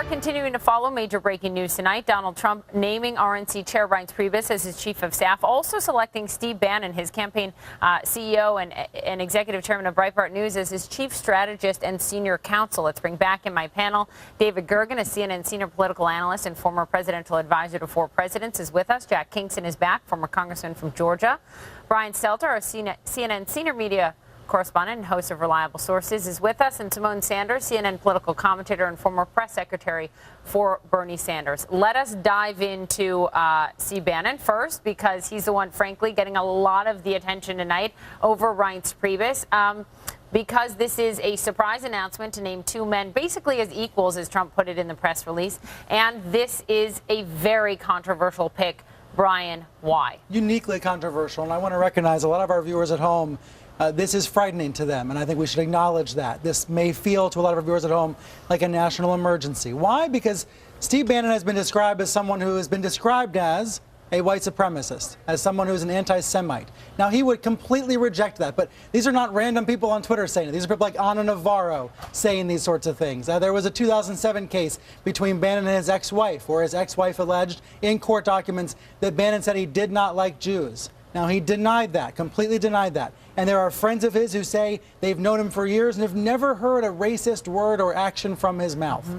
continuing to follow major breaking news tonight. Donald Trump naming RNC Chair Reince Priebus as his chief of staff, also selecting Steve Bannon, his campaign CEO and executive chairman of Breitbart News, as his chief strategist and senior counsel. Let's bring back in my panel David Gergen, a CNN senior political analyst and former presidential advisor to 4 presidents, is with us. Jack Kingston is back, former congressman from Georgia. Brian Stelter, a CNN senior media correspondent and host of Reliable Sources, is with us, and Simone Sanders, CNN political commentator and former press secretary for Bernie Sanders. Let us dive into Steve Bannon first, because he's the one, frankly, getting a lot of the attention tonight over Reince Priebus, because this is a surprise announcement to name 2 men basically as equals, as Trump put it in the press release, and this is a very controversial pick. Brian, why? Uniquely controversial, and I want to recognize a lot of our viewers at home. This is frightening to them, and I think we should acknowledge that. This may feel to a lot of our viewers at home like a national emergency. Why? Because Steve Bannon has been described as someone who has been described as a white supremacist, as someone who's an anti-Semite. Now, he would completely reject that, but these are not random people on Twitter saying it. These are people like Ana Navarro saying these sorts of things. There was a 2007 case between Bannon and his ex-wife, where his ex-wife alleged in court documents that Bannon said he did not like Jews. Now, he denied that, completely denied that. And there are friends of his who say they've known him for years and have never heard a racist word or action from his mouth.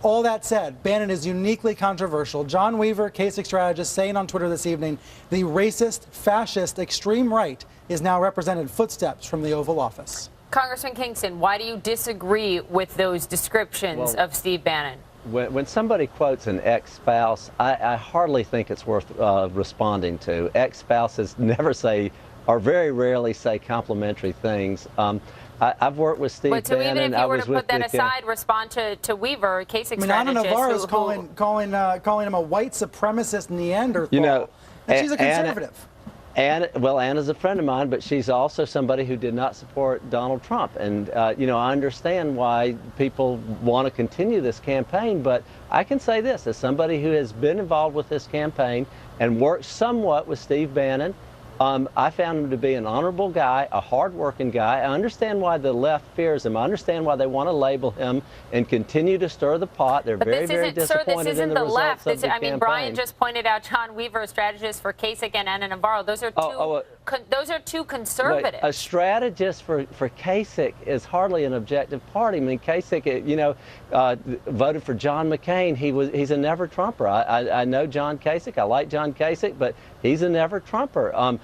All that said, Bannon is uniquely controversial. John Weaver, Kasich strategist, saying on Twitter this evening, the racist, fascist, extreme right is now represented footsteps from the Oval Office. Congressman Kingston, why do you disagree with those descriptions of Steve Bannon? When somebody quotes an ex-spouse, I hardly think it's worth responding to. Ex-spouses never say, or very rarely say, complimentary things. I've worked with Steve Bannon. So even if you were to put that aside, respond to Weaver, Kasich strategist. Ana Navarro is calling him a white supremacist Neanderthal. You know, and she's a conservative. Anna's a friend of mine, but she's also somebody who did not support Donald Trump. And, you know, I understand why people want to continue this campaign, but I can say this, as somebody who has been involved with this campaign and worked somewhat with Steve Bannon, I found him to be an honorable guy, a hard-working guy. I understand why the left fears him. I understand why they want to label him and continue to stir the pot. They're very disappointed in the results of the campaign. I mean, Brian just pointed out John Weaver, a strategist for Kasich and Ana Navarro. Those are two conservatives. A strategist for Kasich is hardly an objective party. I mean, Kasich, you know, voted for John McCain. He's a never-Trumper. I know John Kasich. I like John Kasich, but he's a never-Trumper.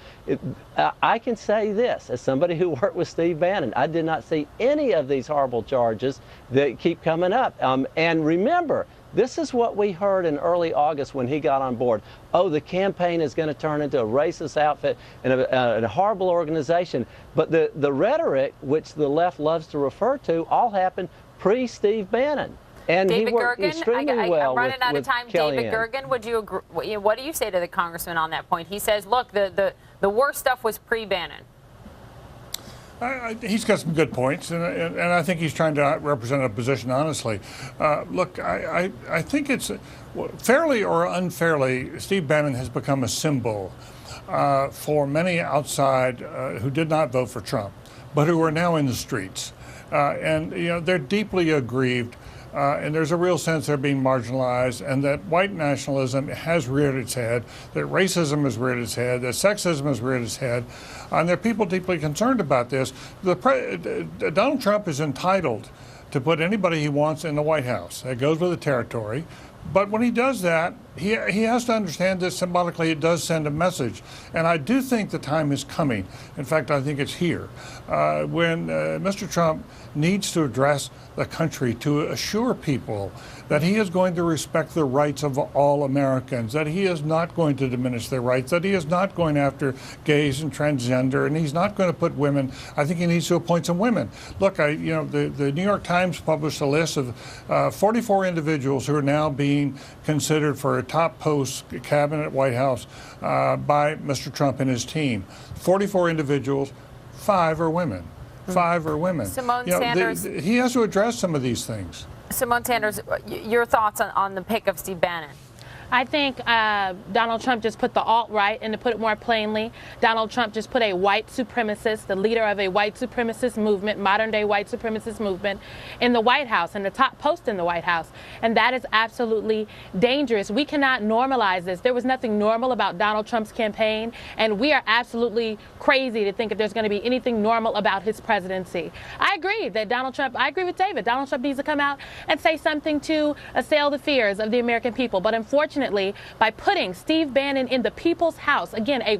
I can say this, as somebody who worked with Steve Bannon, I did not see any of these horrible charges that keep coming up. And remember, this is what we heard in early August when he got on board. Oh, the campaign is going to turn into a racist outfit and a horrible organization. But the rhetoric, which the left loves to refer to, all happened pre-Steve Bannon. And David he worked Gergen, extremely well I'm running out of time. Kellyanne. David Gergen, would you agree? What do you say to the congressman on that point? He says, look, the worst stuff was pre-Bannon. He's got some good points, and I think he's trying to represent a position honestly. Look, I think it's fairly or unfairly, Steve Bannon has become a symbol for many outside who did not vote for Trump, but who are now in the streets. And, you know, they're deeply aggrieved. And there's a real sense they're being marginalized, and that white nationalism has reared its head, that racism has reared its head, that sexism has reared its head, and there are people deeply concerned about this. Donald Trump is entitled to put anybody he wants in the White House. That goes with the territory. But when he does that, he has to understand that symbolically it does send a message. And I do think the time is coming. In fact, I think it's here, when Mr. Trump needs to address the country to assure people that he is going to respect the rights of all Americans, that he is not going to diminish their rights, that he is not going after gays and transgender, and he's not going to put women. I think he needs to appoint some women. Look, the New York Times published a list of 44 individuals who are now being considered for a top post, cabinet, White House, by Mr. Trump and his team. 44 individuals, 5 are women. 5 are women. Simone Sanders. He has to address some of these things. Simone Sanders, your thoughts on the pick of Steve Bannon? I think Donald Trump just put the alt-right, and to put it more plainly, Donald Trump just put a white supremacist, the leader of a white supremacist movement, modern-day white supremacist movement, in the White House, in the top post in the White House. And that is absolutely dangerous. We cannot normalize this. There was nothing normal about Donald Trump's campaign, and we are absolutely crazy to think that there's going to be anything normal about his presidency. I agree that I agree with David. Donald Trump needs to come out and say something to assail the fears of the American people. But unfortunately, by putting Steve Bannon in the people's house, again, a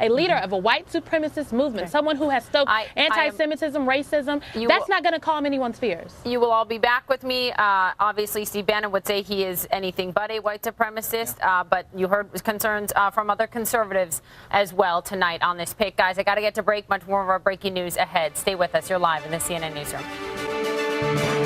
leader of a white supremacist movement, someone who has stoked anti-Semitism, racism, that's not going to calm anyone's fears. You will all be back with me. Obviously, Steve Bannon would say he is anything but a white supremacist, but you heard concerns from other conservatives as well tonight on this pick. Guys, I got to get to break. Much more of our breaking news ahead. Stay with us. You're live in the CNN Newsroom.